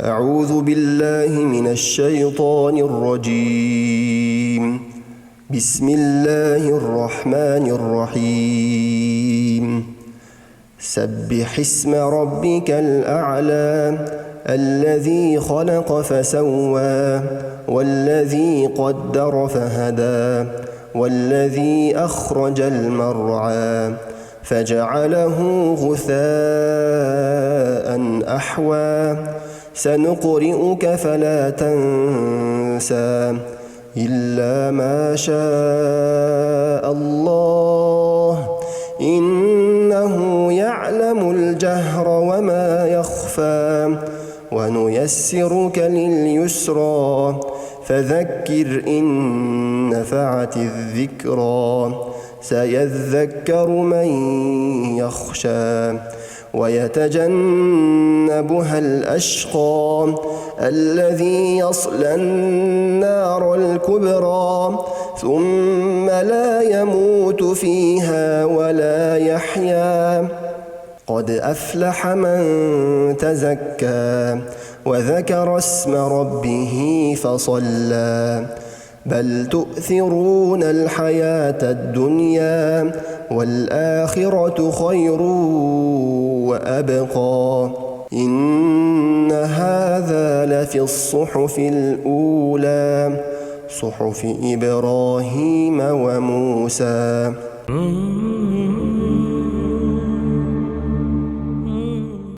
أعوذ بالله من الشيطان الرجيم. بسم الله الرحمن الرحيم. سبح اسم ربك الأعلى الذي خلق فسوى والذي قدر فهدى والذي أخرج المرعى فجعله غثاء أحوى سنقرئك فلا تنسى إلا ما شاء الله إنه يعلم الجهر وما يخفى ونيسرك لليسرى فذكر إن نفعت الذكرى سيذكر من يخشى ويتجنبها الأشقى الذي يصلى النار الكبرى ثم لا يموت فيها ولا يحيا قد أفلح من تزكى وذكر اسم ربه فصلى بل تؤثرون الحياة الدنيا والآخرة خير وأبقى إن هذا لفي الصحف الأولى صحف إبراهيم وموسى.